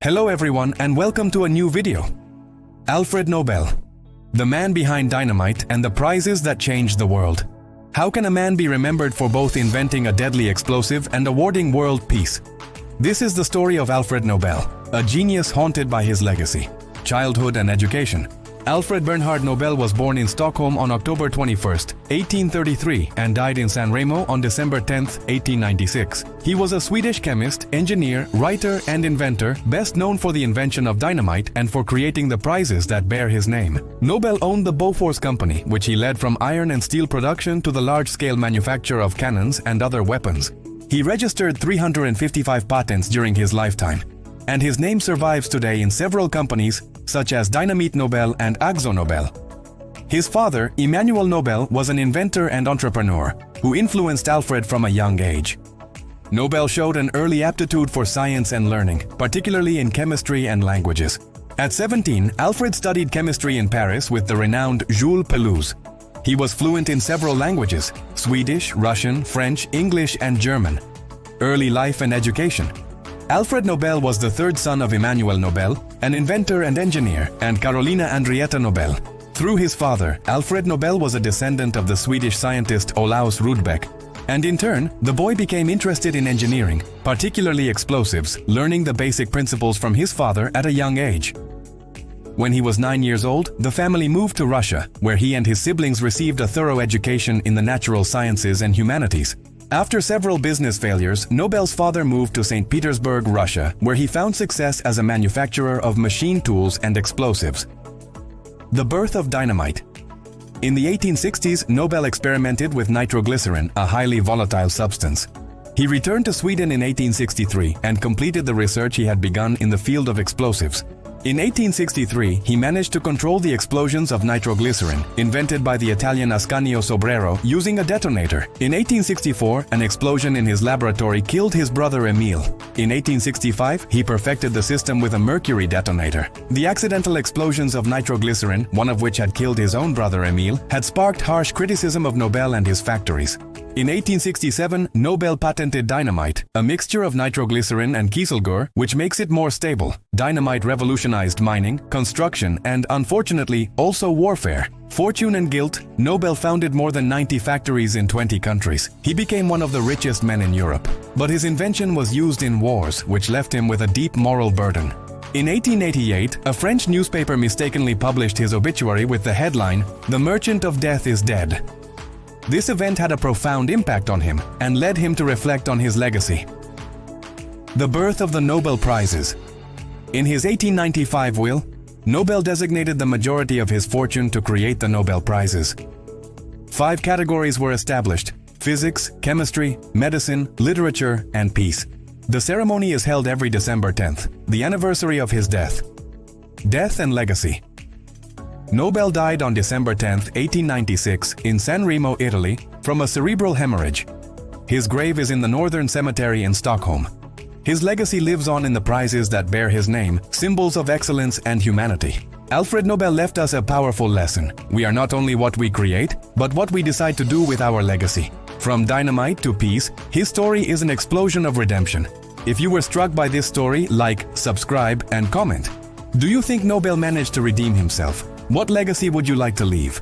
Hello everyone and welcome to a new video. Alfred Nobel, the man behind dynamite and the prizes that changed the world. How can a man be remembered for both inventing a deadly explosive and awarding world peace? This is the story of Alfred Nobel, a genius haunted by his legacy, childhood and education. Alfred Bernhard Nobel was born in Stockholm on October 21, 1833 and died in San Remo on December 10, 1896. He was a Swedish chemist, engineer, writer and inventor, best known for the invention of dynamite and for creating the prizes that bear his name. Nobel owned the Bofors company, which he led from iron and steel production to the large-scale manufacture of cannons and other weapons. He registered 355 patents during his lifetime, and his name survives today in several companies such as DYNAMITE Nobel and Akzo Nobel. His father, Emanuel Nobel, was an inventor and entrepreneur who influenced Alfred from a young age. Nobel showed an early aptitude for science and learning, particularly in chemistry and languages. At 17, Alfred studied chemistry in Paris with the renowned Jules Pelouse. He was fluent in several languages: Swedish, Russian, French, English, and German. Early life and education. Alfred Nobel was the third son of Emanuel Nobel, an inventor and engineer, and Carolina Henrietta Nobel. Through his father, Alfred Nobel was a descendant of the Swedish scientist Olaus Rudbeck, and in turn, the boy became interested in engineering, particularly explosives, learning the basic principles from his father at a young age. When he was 9 years old, the family moved to Russia, where he and his siblings received a thorough education in the natural sciences and humanities. After several business failures, Nobel's father moved to St. Petersburg, Russia, where he found success as a manufacturer of machine tools and explosives. The birth of dynamite. In the 1860s, Nobel experimented with nitroglycerin, a highly volatile substance. He returned to Sweden in 1863 and completed the research he had begun in the field of explosives. In 1863, he managed to control the explosions of nitroglycerin, invented by the Italian Ascanio Sobrero, using a detonator. In 1864, an explosion in his laboratory killed his brother Emil. In 1865, he perfected the system with a mercury detonator. The accidental explosions of nitroglycerin, one of which had killed his own brother Emil, had sparked harsh criticism of Nobel and his factories. In 1867, Nobel patented dynamite, a mixture of nitroglycerin and kieselguhr, which makes it more stable. Dynamite revolutionized mining, construction, and, unfortunately, also warfare. Fortune and guilt, Nobel founded more than 90 factories in 20 countries. He became one of the richest men in Europe. But his invention was used in wars, which left him with a deep moral burden. In 1888, a French newspaper mistakenly published his obituary with the headline, "The Merchant of Death is Dead." This event had a profound impact on him and led him to reflect on his legacy. The birth of the Nobel Prizes. In his 1895 will, Nobel designated the majority of his fortune to create the Nobel Prizes. 5 categories were established: physics, chemistry, medicine, literature, and peace. The ceremony is held every December 10th, the anniversary of his death. Death and legacy. Nobel died on December 10, 1896, in San Remo, Italy, from a cerebral hemorrhage. His grave is in the Northern Cemetery in Stockholm. His legacy lives on in the prizes that bear his name, symbols of excellence and humanity. Alfred Nobel left us a powerful lesson. We are not only what we create, but what we decide to do with our legacy. From dynamite to peace, his story is an explosion of redemption. If you were struck by this story, like, subscribe, and comment. Do you think Nobel managed to redeem himself? What legacy would you like to leave?